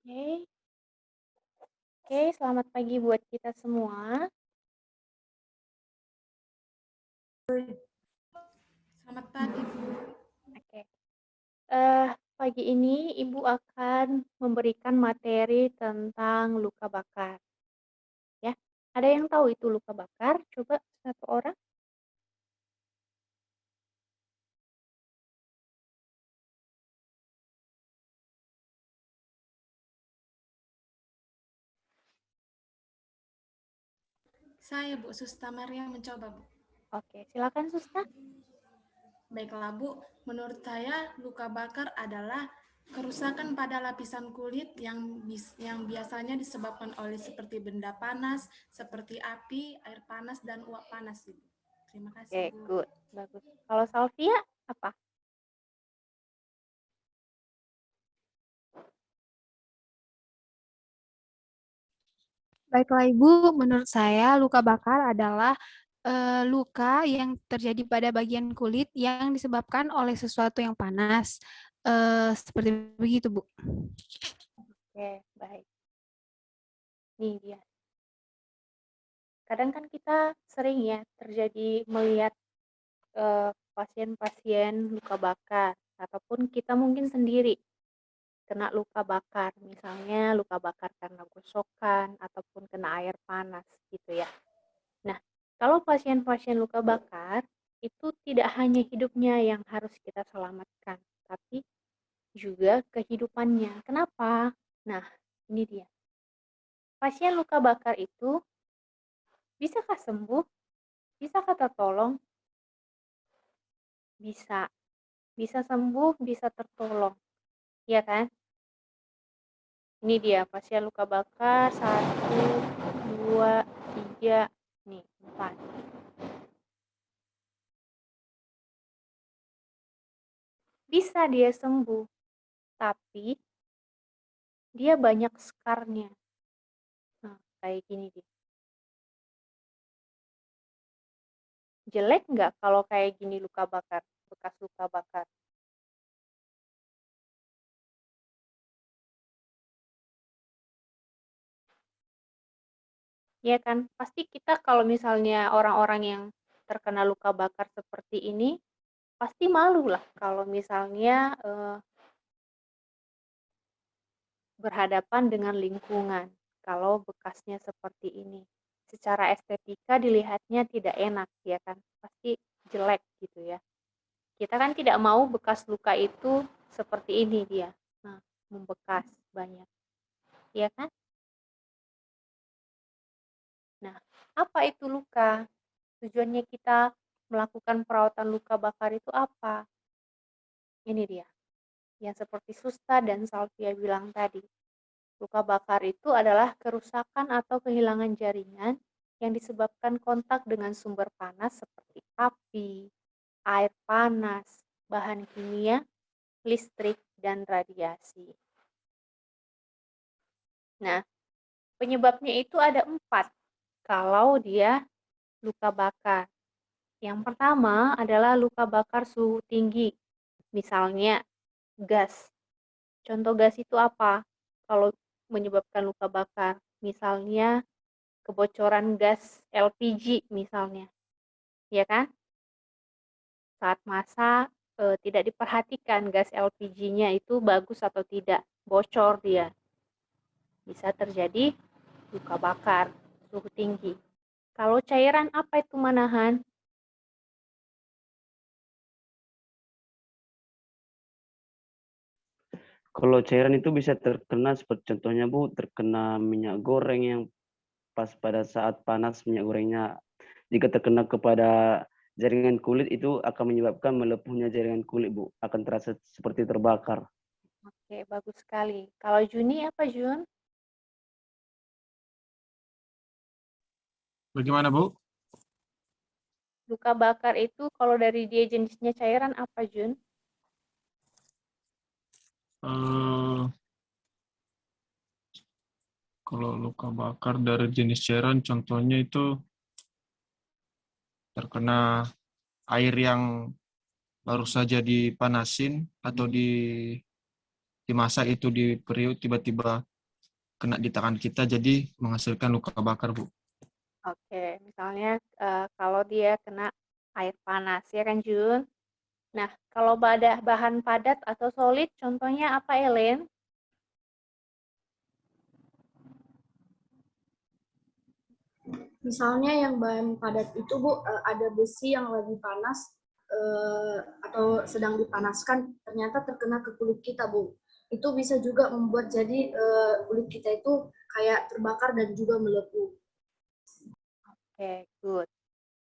Oke, oke, selamat pagi buat kita semua. Selamat pagi, Bu. Oke, eh, pagi ini Ibu akan memberikan materi tentang luka bakar, ya. Ada yang tahu itu luka bakar? Coba satu orang. Saya Bu Susta Maria mencoba, Bu. Oke, silakan Susta. Baiklah, Bu. Menurut saya, luka bakar adalah kerusakan pada lapisan kulit yang biasanya disebabkan oleh seperti benda panas, seperti api, air panas, dan uap panas, Ibu. Terima kasih, Oke, Bu. good, bagus. Kalau Salvia apa? Baiklah Ibu, menurut saya luka bakar adalah luka yang terjadi pada bagian kulit yang disebabkan oleh sesuatu yang panas. Seperti begitu, Bu. Oke, baik. Nih dia. Kadang kan kita sering ya terjadi melihat pasien-pasien luka bakar ataupun kita mungkin sendiri kena luka bakar, misalnya luka bakar karena gosokan ataupun kena air panas gitu ya. Nah, kalau pasien-pasien luka bakar itu tidak hanya hidupnya yang harus kita selamatkan, tapi juga kehidupannya. Kenapa? Nah, ini dia. Pasien luka bakar itu bisakah sembuh? Bisakah tertolong? Bisa. Bisa sembuh, bisa tertolong. Iya kan? Ini dia pasien luka bakar 1, 2, 3, nih 4. Bisa dia sembuh, tapi dia banyak skarnya. Nah, kayak gini dia. Jelek nggak kalau kayak gini luka bakar, bekas luka bakar? Ya kan? Pasti kita kalau misalnya orang-orang yang terkena luka bakar seperti ini, pasti malu lah kalau misalnya berhadapan dengan lingkungan. Kalau bekasnya seperti ini, secara estetika dilihatnya tidak enak, ya kan? Pasti jelek gitu ya. Kita kan tidak mau bekas luka itu seperti ini dia. Nah, membekas banyak, ya kan? Nah, apa itu luka? Tujuannya kita melakukan perawatan luka bakar itu apa? Ini dia, yang seperti Susta dan Salvia bilang tadi. Luka bakar itu adalah kerusakan atau kehilangan jaringan yang disebabkan kontak dengan sumber panas seperti api, air panas, bahan kimia, listrik, dan radiasi. Nah, penyebabnya itu ada 4 kalau dia luka bakar. Yang pertama adalah luka bakar suhu tinggi, misalnya gas. Contoh gas itu apa? Kalau menyebabkan luka bakar, misalnya kebocoran gas LPG misalnya, ya kan? Saat masak tidak diperhatikan gas LPG-nya itu bagus atau tidak, bocor dia. Bisa terjadi luka bakar suhu tinggi. Kalau cairan apa itu Manahan? Kalau cairan itu bisa terkena seperti contohnya Bu, terkena minyak goreng yang pas pada saat panas minyak gorengnya. Jika terkena kepada jaringan kulit itu akan menyebabkan melepuhnya jaringan kulit Bu, akan terasa seperti terbakar. Oke, bagus sekali. Kalau Juni apa Jun? Bagaimana, Bu? Luka bakar itu kalau dari dia jenisnya cairan apa Jun? Eh, Kalau luka bakar dari jenis cairan, contohnya itu terkena air yang baru saja dipanasin atau dimasak itu di periuk tiba-tiba kena di tangan kita jadi menghasilkan luka bakar, Bu. Oke, misalnya kalau dia kena air panas, ya kan Jun? Nah, kalau bahan padat atau solid, contohnya apa, Ellen? Misalnya yang bahan padat itu Bu, ada besi yang lagi panas atau sedang dipanaskan, ternyata terkena ke kulit kita Bu. Itu bisa juga membuat jadi kulit kita itu kayak terbakar dan juga melepuh. Oke, good.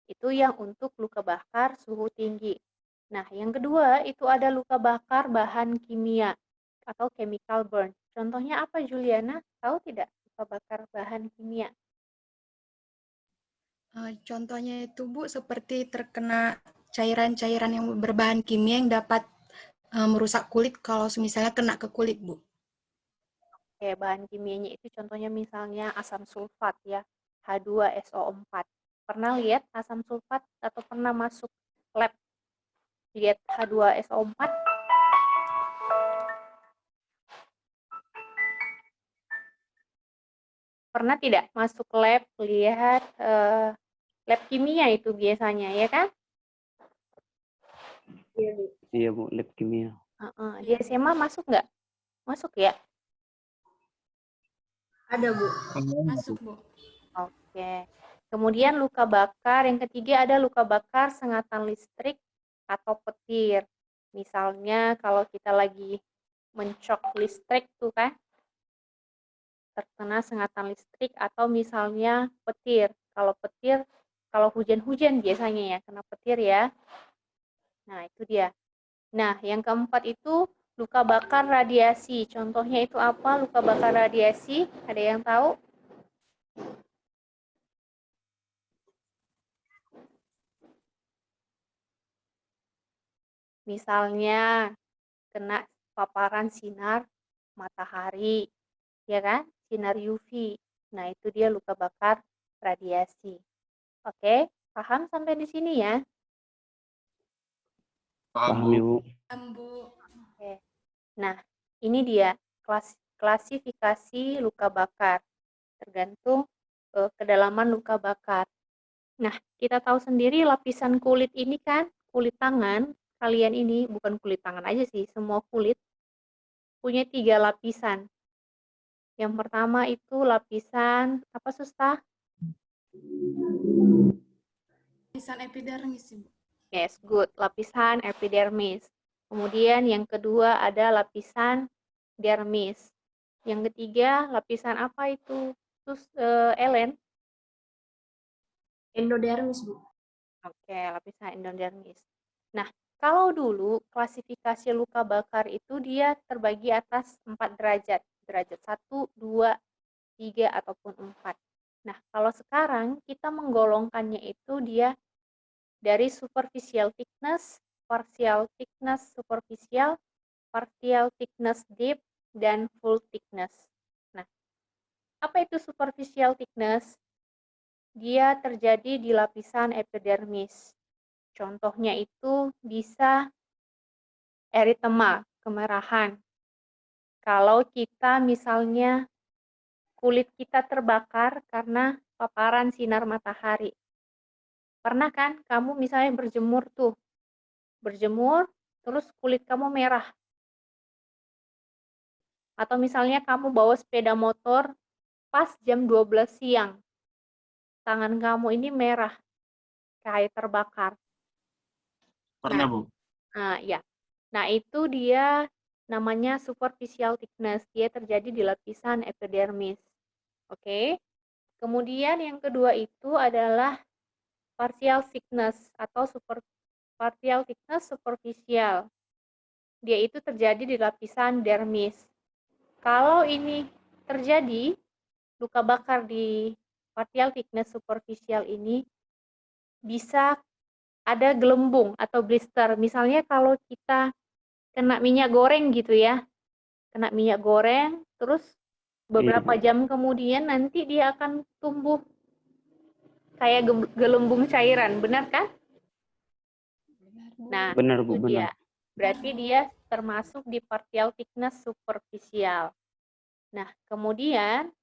Itu yang untuk luka bakar suhu tinggi. Nah, yang kedua itu ada luka bakar bahan kimia atau chemical burn. Contohnya apa, Juliana? Tahu tidak luka bakar bahan kimia? Contohnya itu Bu, seperti terkena cairan-cairan yang berbahan kimia yang dapat merusak kulit kalau misalnya kena ke kulit, Bu. Oke, bahan kimianya itu contohnya misalnya asam sulfat ya, H2SO4. Pernah lihat asam sulfat atau pernah masuk lab lihat H2SO4? Pernah tidak masuk lab lihat lab kimia itu biasanya, ya kan? Iya Bu, lab kimia. Di SMA masuk nggak? Masuk ya? Ada Bu. Masuk, Bu. Oke. Kemudian luka bakar, yang ketiga ada luka bakar sengatan listrik atau petir. Misalnya kalau kita lagi mencok listrik tuh kan, terkena sengatan listrik atau misalnya petir. Kalau petir, kalau hujan-hujan biasanya ya, kena petir ya. Nah, itu dia. Nah, yang keempat itu luka bakar radiasi. Contohnya itu apa? Luka bakar radiasi, ada yang tahu? Misalnya kena paparan sinar matahari, ya kan? Sinar UV. Nah, itu dia luka bakar radiasi. Oke, paham sampai di sini ya? Paham Ibu. Bu. Oke. Nah, ini dia klasifikasi luka bakar. Tergantung kedalaman luka bakar. Nah, kita tahu sendiri lapisan kulit ini kan, kulit tangan, kalian ini bukan kulit tangan aja sih, semua kulit punya 3 lapisan. Yang pertama itu lapisan, apa Susta? Lapisan epidermis, Bu. Yes, good. Lapisan epidermis. Kemudian yang kedua ada lapisan dermis. Yang ketiga lapisan apa itu? Ellen? Endodermis Bu. Oke, lapisan endodermis. Nah, kalau dulu klasifikasi luka bakar itu dia terbagi atas 4 derajat. Derajat 1, 2, 3, ataupun 4. Nah, kalau sekarang kita menggolongkannya itu dia dari superficial thickness, partial thickness superficial, partial thickness deep, dan full thickness. Nah, apa itu superficial thickness? Dia terjadi di lapisan epidermis. Contohnya itu bisa eritema, kemerahan. Kalau kita misalnya kulit kita terbakar karena paparan sinar matahari. Pernah kan kamu misalnya berjemur tuh, berjemur terus kulit kamu merah. Atau misalnya kamu bawa sepeda motor pas jam 12 siang. Tangan kamu ini merah, kayak terbakar. Pernah, Bu. Ya. Nah, itu dia namanya superficial thickness. Dia terjadi di lapisan epidermis. Oke. Kemudian yang kedua itu adalah partial thickness atau partial thickness superficial. Dia itu terjadi di lapisan dermis. Kalau ini terjadi, luka bakar di partial thickness superficial ini bisa ada gelembung atau blister. Misalnya kalau kita kena minyak goreng gitu ya, kena minyak goreng, terus beberapa jam kemudian nanti dia akan tumbuh kayak gelembung cairan, benar kan? Nah, Benar Bu, itu dia. benar. Berarti dia termasuk di partial thickness superficial. Nah, kemudian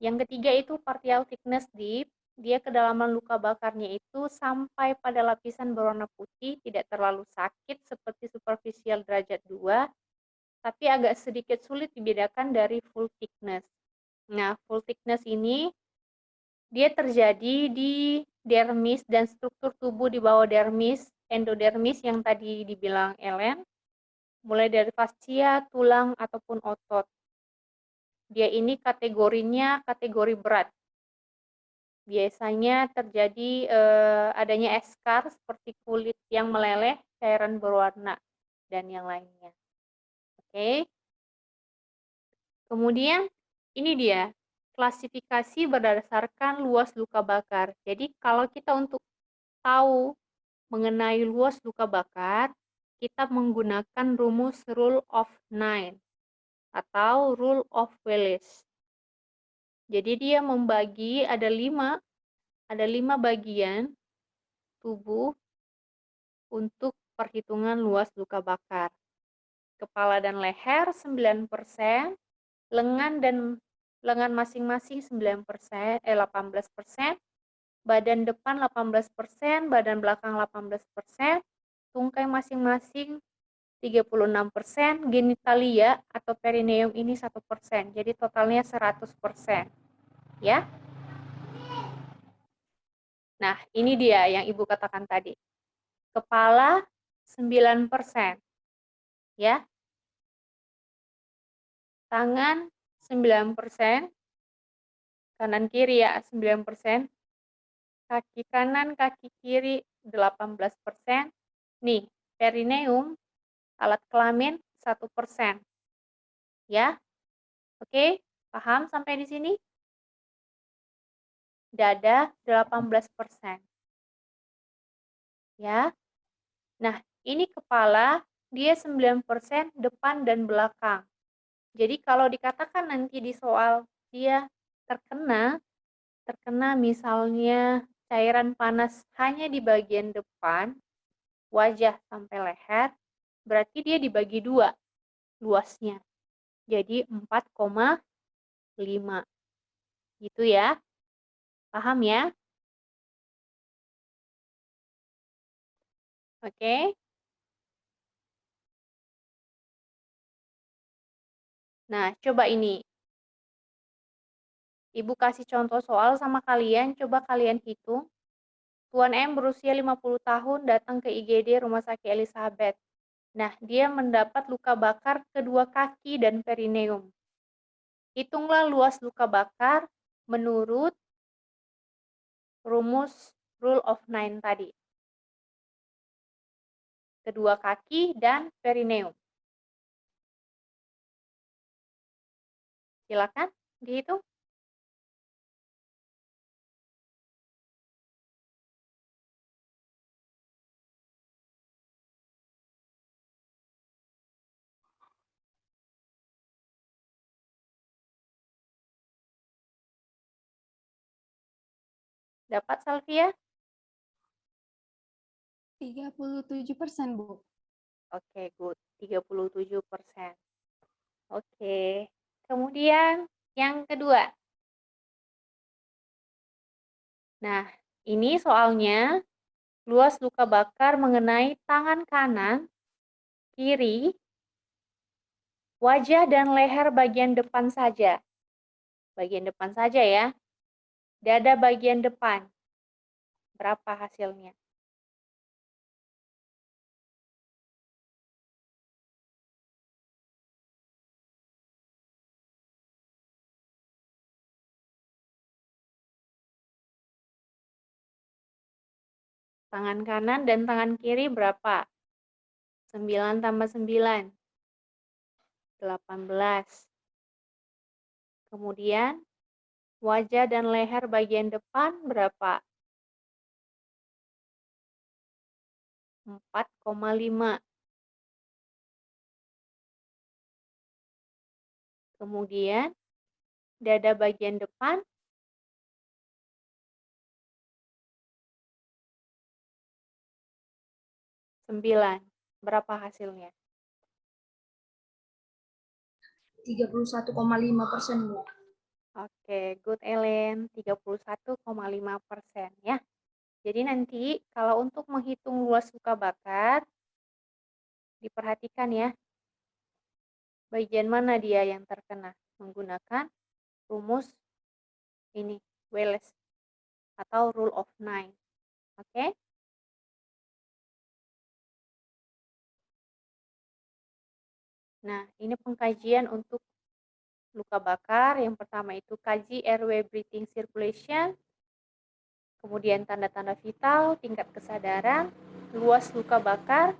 yang ketiga itu partial thickness deep. Dia kedalaman luka bakarnya itu sampai pada lapisan berwarna putih, tidak terlalu sakit seperti superficial derajat 2, tapi agak sedikit sulit dibedakan dari full thickness. Nah, full thickness ini dia terjadi di dermis dan struktur tubuh di bawah dermis, endodermis yang tadi dibilang Ellen, mulai dari fascia, tulang, ataupun otot. Dia ini kategorinya kategori berat. Biasanya terjadi adanya eskar seperti kulit yang meleleh, cairan berwarna, dan yang lainnya. Oke. Kemudian ini dia klasifikasi berdasarkan luas luka bakar. Jadi kalau kita untuk tahu mengenai luas luka bakar, kita menggunakan rumus Rule of Nine atau Rule of Wallace. Jadi dia membagi ada lima bagian tubuh untuk perhitungan luas luka bakar. Kepala dan leher 9%, lengan masing-masing 9%, 18%, badan depan 18%, badan belakang 18%, tungkai masing-masing 36%, genitalia atau perineum ini 1%. Jadi totalnya 100%. Ya. Nah, ini dia yang Ibu katakan tadi. Kepala 9%. Ya. Tangan 9%. Kanan kiri ya 9%. Kaki kanan, kaki kiri 18%. Nih, perineum alat kelamin 1%. Ya. Oke, paham sampai di sini? Dada 18%. Ya. Nah, ini kepala dia 9% depan dan belakang. Jadi kalau dikatakan nanti di soal dia terkena misalnya cairan panas hanya di bagian depan, wajah sampai leher, berarti dia dibagi 2 luasnya. Jadi 4,5. Gitu ya. Paham ya? Oke. Nah, coba ini. Ibu kasih contoh soal sama kalian, coba kalian hitung. Tuan M berusia 50 tahun datang ke IGD Rumah Sakit Elizabeth. Nah, dia mendapat luka bakar kedua kaki dan perineum. Hitunglah luas luka bakar menurut rumus Rule of Nine tadi. Kedua kaki dan perineum. Silakan dihitung. Dapat, Salvia? 37%, Bu. Oke, good. 37%. Oke. Kemudian yang kedua. Nah, ini soalnya luas luka bakar mengenai tangan kanan, kiri, wajah dan leher bagian depan saja. Bagian depan saja ya. Dada bagian depan. Berapa hasilnya? Tangan kanan dan tangan kiri berapa? 9 tambah 9. 18. Kemudian, wajah dan leher bagian depan berapa? 4,5. Kemudian, dada bagian depan 9. Berapa hasilnya? 31,5% Bu. Oke, good Ellen, 31,5% ya. Jadi nanti kalau untuk menghitung luas luka bakar, diperhatikan ya, bagian mana dia yang terkena menggunakan rumus ini, Wallace atau Rule of Nine. Oke? Nah, ini pengkajian untuk luka bakar. Yang pertama itu kaji airway breathing circulation, kemudian tanda-tanda vital, tingkat kesadaran, luas luka bakar,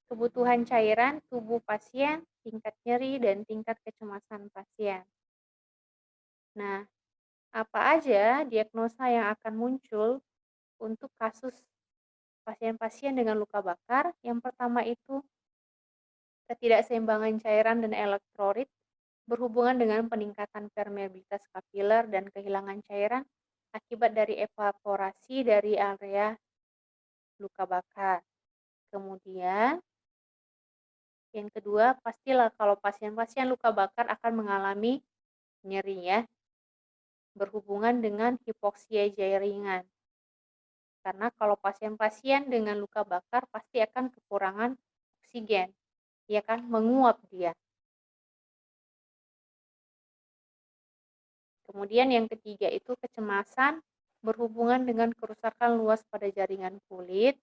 kebutuhan cairan tubuh pasien, tingkat nyeri, dan tingkat kecemasan pasien. Nah, apa aja diagnosa yang akan muncul untuk kasus pasien-pasien dengan luka bakar? Yang pertama itu ketidakseimbangan cairan dan elektrolit berhubungan dengan peningkatan permeabilitas kapiler dan kehilangan cairan akibat dari evaporasi dari area luka bakar. Kemudian, yang kedua, pastilah kalau pasien-pasien luka bakar akan mengalami nyeri ya, berhubungan dengan hipoksia jaringan. Karena kalau pasien-pasien dengan luka bakar pasti akan kekurangan oksigen, ya kan, menguap dia. Kemudian yang ketiga itu kecemasan berhubungan dengan kerusakan luas pada jaringan kulit.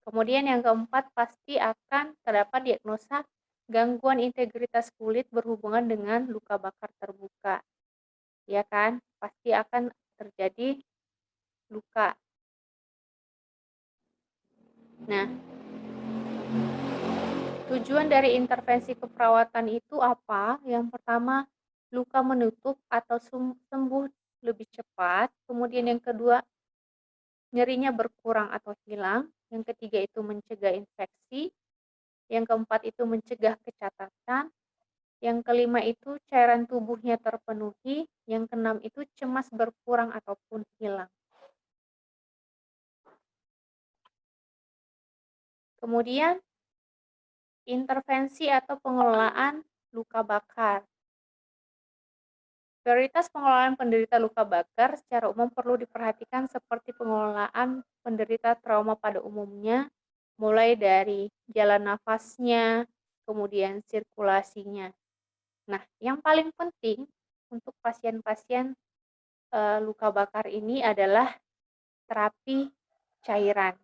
Kemudian yang keempat pasti akan terdapat diagnosa gangguan integritas kulit berhubungan dengan luka bakar terbuka. Ya kan? Pasti akan terjadi luka. Nah, tujuan dari intervensi keperawatan itu apa? Yang pertama, luka menutup atau sembuh lebih cepat. Kemudian yang kedua, nyerinya berkurang atau hilang. Yang ketiga itu mencegah infeksi. Yang keempat itu mencegah kecacatan. Yang kelima itu cairan tubuhnya terpenuhi. Yang keenam itu cemas berkurang ataupun hilang. Kemudian intervensi atau pengelolaan luka bakar. Prioritas pengelolaan penderita luka bakar secara umum perlu diperhatikan seperti pengelolaan penderita trauma pada umumnya, mulai dari jalan nafasnya, kemudian sirkulasinya. Nah, yang paling penting untuk pasien-pasien luka bakar ini adalah terapi cairan.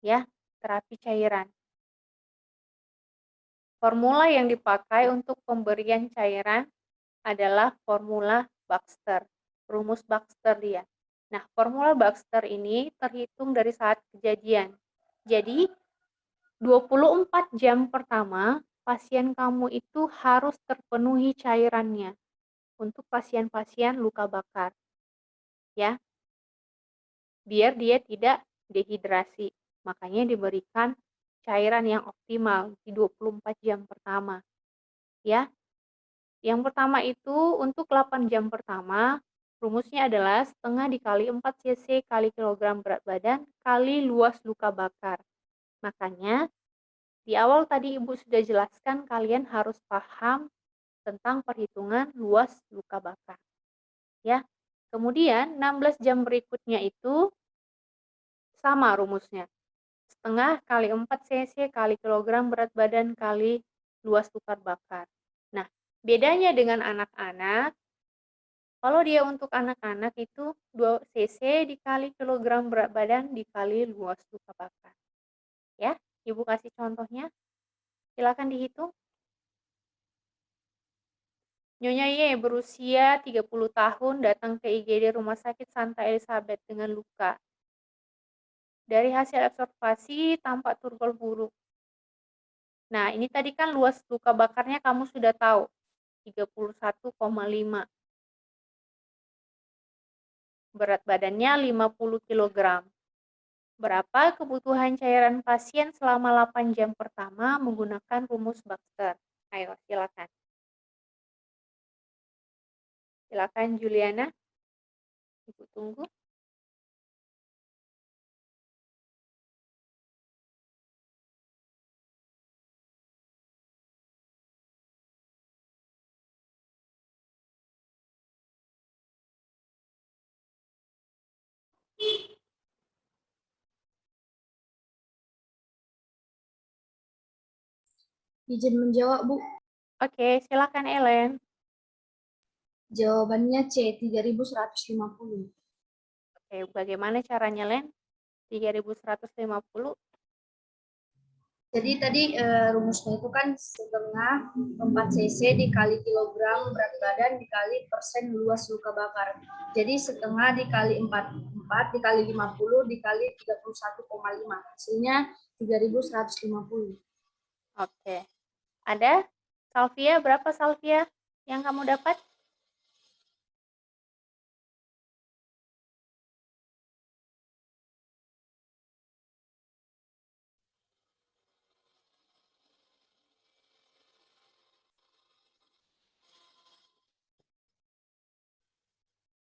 Ya, terapi cairan. Formula yang dipakai untuk pemberian cairan adalah formula Baxter, rumus Baxter dia. Nah, formula Baxter ini terhitung dari saat kejadian. Jadi, 24 jam pertama, pasien kamu itu harus terpenuhi cairannya untuk pasien-pasien luka bakar. Ya, biar dia tidak dehidrasi. Makanya diberikan cairan yang optimal di 24 jam pertama. Ya, yang pertama itu untuk 8 jam pertama, rumusnya adalah setengah dikali 4 cc kali kilogram berat badan kali luas luka bakar. Makanya, di awal tadi Ibu sudah jelaskan kalian harus paham tentang perhitungan luas luka bakar. Ya. Kemudian 16 jam berikutnya itu sama rumusnya. Setengah kali 4 cc kali kilogram berat badan kali luas luka bakar. Nah, bedanya dengan anak-anak, kalau dia untuk anak-anak itu 2 cc dikali kilogram berat badan dikali luas luka bakar. Ya, Ibu kasih contohnya. Silakan dihitung. Nyonya Y berusia 30 tahun datang ke IGD Rumah Sakit Santa Elizabeth dengan luka. Dari hasil observasi tampak turgor buruk. Nah, ini tadi kan luas luka bakarnya kamu sudah tahu, 31,5. Berat badannya 50 kg. Berapa kebutuhan cairan pasien selama 8 jam pertama menggunakan rumus Baxter? Ayo, silakan. Silakan Juliana. Ibu tunggu. Izin menjawab, Bu. Oke, silakan Ellen. Jawabannya C, 3150. Oke, bagaimana caranya, Len? 3150. Jadi tadi rumusnya itu kan setengah 4 cc dikali kilogram berat badan dikali persen luas luka bakar. Jadi setengah dikali 4 dikali 50 dikali 31,5. Hasilnya 3150. Oke. Ada? Salvia, berapa Salvia yang kamu dapat?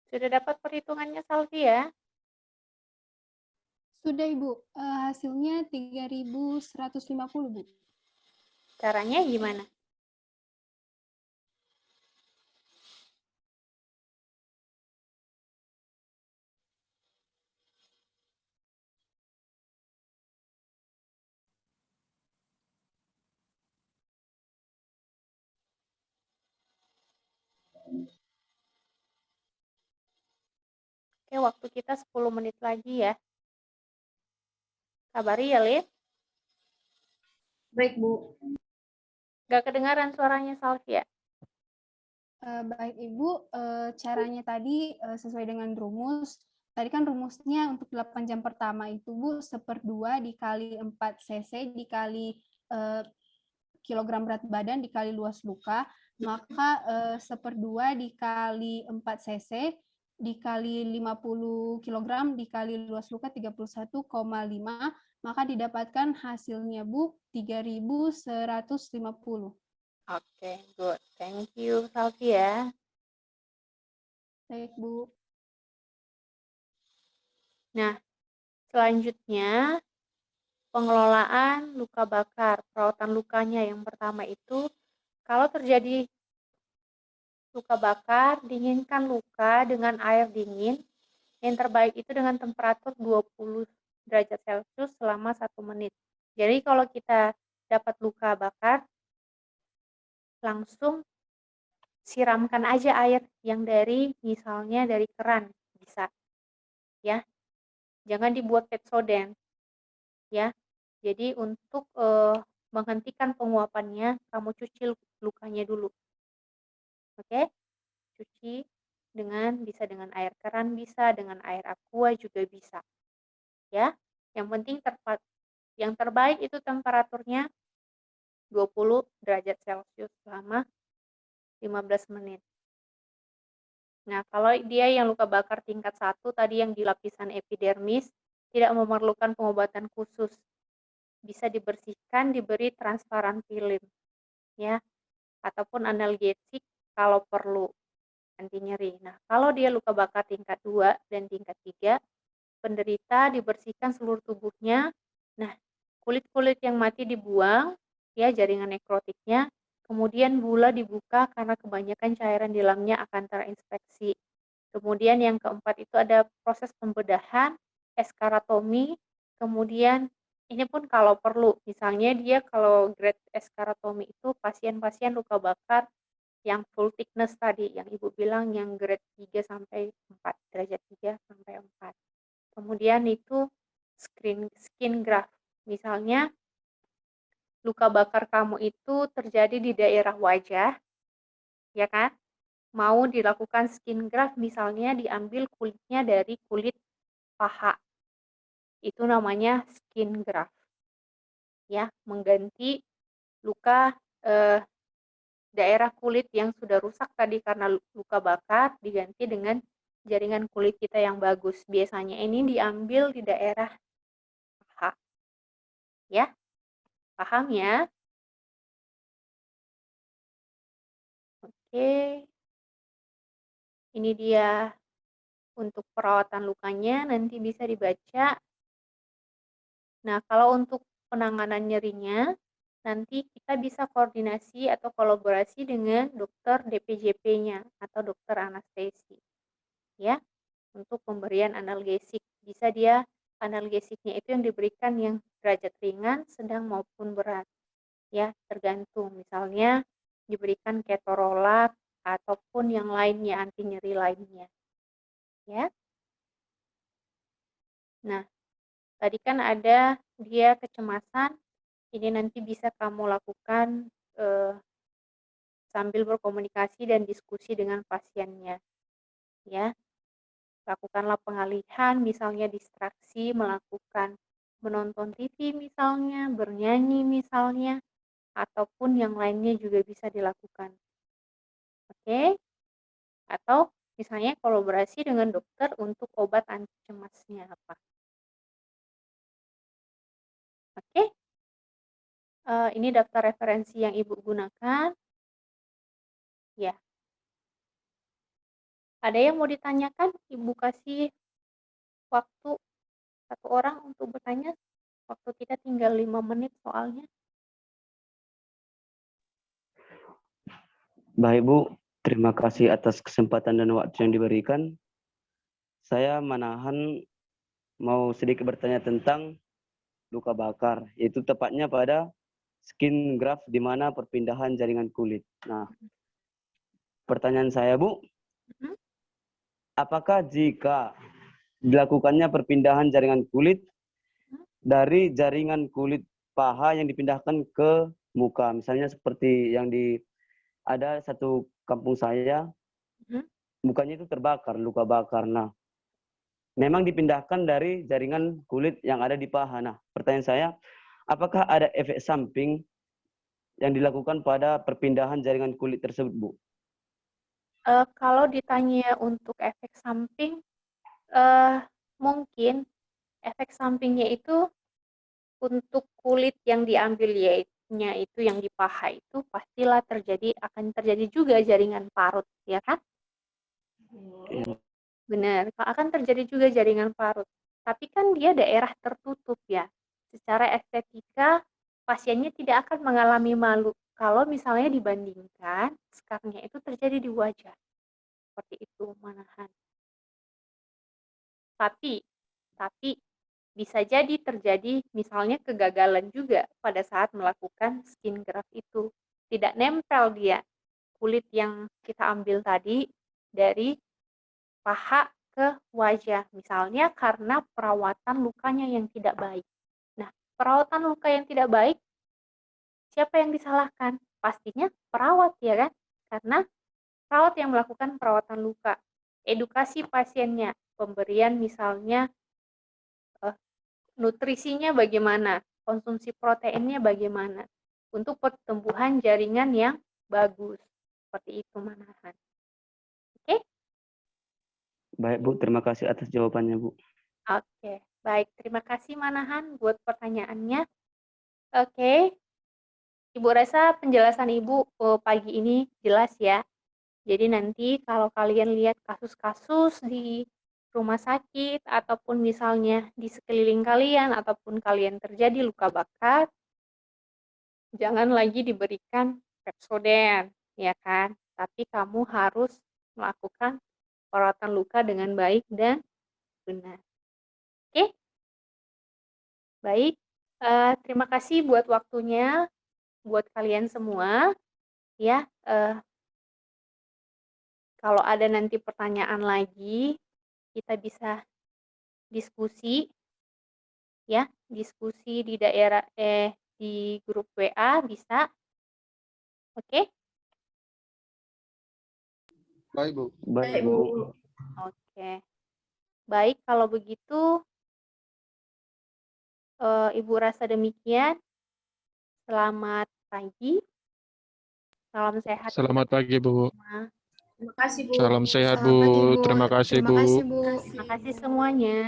Sudah dapat perhitungannya Salvia? Sudah Ibu, hasilnya 3150 Bu. Caranya gimana? Oke, waktu kita 10 menit lagi ya. Kabari ya, Lid. Baik, Bu. Gak kedengaran suaranya Salvia. Baik Ibu, caranya tadi sesuai dengan rumus. Tadi kan rumusnya untuk 8 jam pertama itu Bu, 1/2 dikali 4 cc dikali kilogram berat badan dikali luas luka, maka 1/2 dikali 4 cc dikali 50 kg dikali luas luka 31,5, maka didapatkan hasilnya Bu 3150. Oke, good. Thank you, Salvia. Baik, Bu. Nah, selanjutnya pengelolaan luka bakar. Perawatan lukanya yang pertama itu, kalau terjadi luka bakar, dinginkan luka dengan air dingin. Yang terbaik itu dengan temperatur 20 derajat Celcius selama 1 menit. Jadi kalau kita dapat luka bakar, langsung siramkan aja air yang misalnya dari keran, bisa. Ya. Jangan dibuat Pepsodent. Ya. Jadi untuk menghentikan penguapannya, kamu cuci lukanya dulu. Oke? Cuci bisa dengan air keran, bisa dengan air aqua juga bisa. Ya. Yang penting yang terbaik itu temperaturnya 20 derajat Celcius selama 15 menit. Nah, kalau dia yang luka bakar tingkat 1 tadi yang di lapisan epidermis tidak memerlukan pengobatan khusus. Bisa dibersihkan, diberi transparan film, ya, ataupun analgesik kalau perlu, anti nyeri. Nah, kalau dia luka bakar tingkat 2 dan tingkat 3, penderita dibersihkan seluruh tubuhnya. Nah, kulit-kulit yang mati dibuang, ya, jaringan nekrotiknya, kemudian bula dibuka karena kebanyakan cairan di dalamnya akan terinfeksi. Kemudian yang keempat itu ada proses pembedahan, eskaratomi, kemudian ini pun kalau perlu, misalnya dia kalau grade eskaratomi itu pasien-pasien luka bakar yang full thickness tadi, yang Ibu bilang yang grade 3 sampai 4, derajat 3 sampai 4. Kemudian itu skin graft. Misalnya luka bakar kamu itu terjadi di daerah wajah, ya kan? Mau dilakukan skin graft misalnya diambil kulitnya dari kulit paha. Itu namanya skin graft. Ya, mengganti luka daerah kulit yang sudah rusak tadi karena luka bakar diganti dengan jaringan kulit kita yang bagus. Biasanya ini diambil di daerah paha. Ya, paham ya? Oke. Ini dia untuk perawatan lukanya, nanti bisa dibaca. Nah, kalau untuk penanganan nyerinya, nanti kita bisa koordinasi atau kolaborasi dengan dokter DPJP-nya atau dokter anestesi. Ya, untuk pemberian analgesik. Bisa dia analgesiknya itu yang diberikan yang derajat ringan, sedang maupun berat. Ya, tergantung. Misalnya diberikan ketorolac ataupun yang lainnya, anti nyeri lainnya. Ya. Nah, tadi kan ada dia kecemasan, ini nanti bisa kamu lakukan sambil berkomunikasi dan diskusi dengan pasiennya. Ya, lakukanlah pengalihan, misalnya distraksi, menonton TV misalnya, bernyanyi misalnya, ataupun yang lainnya juga bisa dilakukan. Oke? Atau misalnya kolaborasi dengan dokter untuk obat anti cemasnya apa. Oke? Ini daftar referensi yang Ibu gunakan. Ya. Ada yang mau ditanyakan? Ibu kasih waktu satu orang untuk bertanya. Waktu kita tinggal 5 menit soalnya. Baik Bu, terima kasih atas kesempatan dan waktu yang diberikan. Saya Manahan mau sedikit bertanya tentang luka bakar, yaitu tepatnya pada skin graft di mana perpindahan jaringan kulit. Nah, pertanyaan saya Bu, apakah jika dilakukannya perpindahan jaringan kulit dari jaringan kulit paha yang dipindahkan ke muka, misalnya seperti yang ada satu kampung saya, mukanya itu terbakar, luka bakar. Nah, memang dipindahkan dari jaringan kulit yang ada di paha. Nah, pertanyaan saya, apakah ada efek samping yang dilakukan pada perpindahan jaringan kulit tersebut, Bu? Kalau ditanya untuk efek samping, mungkin efek sampingnya itu untuk kulit yang diambil itu yang di paha itu pastilah akan terjadi juga jaringan parut, ya kan? Benar, akan terjadi juga jaringan parut. Tapi kan dia daerah tertutup ya. Secara estetika pasiennya tidak akan mengalami malu kalau misalnya dibandingkan skarnya itu terjadi di wajah. Seperti itu, Manahan. Tapi bisa jadi terjadi misalnya kegagalan juga pada saat melakukan skin graft itu. Tidak nempel dia kulit yang kita ambil tadi dari paha ke wajah. Misalnya karena perawatan lukanya yang tidak baik. Nah, perawatan luka yang tidak baik, siapa yang disalahkan? Pastinya perawat, ya kan? Karena perawat yang melakukan perawatan luka. Edukasi pasiennya, pemberian misalnya nutrisinya bagaimana, konsumsi proteinnya bagaimana, untuk pertumbuhan jaringan yang bagus. Seperti itu, Manahan. Oke? Baik, Bu. Terima kasih atas jawabannya, Bu. Oke. Baik, terima kasih, Manahan, buat pertanyaannya. Oke. Ibu rasa penjelasan Ibu pagi ini jelas ya. Jadi nanti kalau kalian lihat kasus-kasus di rumah sakit ataupun misalnya di sekeliling kalian ataupun kalian terjadi luka bakar, jangan lagi diberikan Pepsodent, ya kan? Tapi kamu harus melakukan perawatan luka dengan baik dan benar. Oke? Baik, terima kasih buat waktunya, buat kalian semua. Ya, kalau ada nanti pertanyaan lagi, kita bisa diskusi, ya, diskusi di di grup WA bisa. Oke? Baik, Bu. Baik, Bu. Oke. Baik, kalau begitu Ibu rasa demikian. Selamat pagi. Salam sehat. Selamat pagi, Bu. Terima kasih, Bu. Salam sehat, Selamat pagi, Bu. Bu. Terima kasih, Terima Bu. kasih, Bu. Terima kasih semuanya.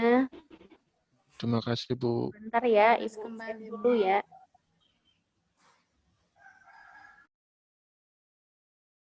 Terima kasih, Bu. Bentar ya, Terus Ibu cek kembali, Bu. dulu ya.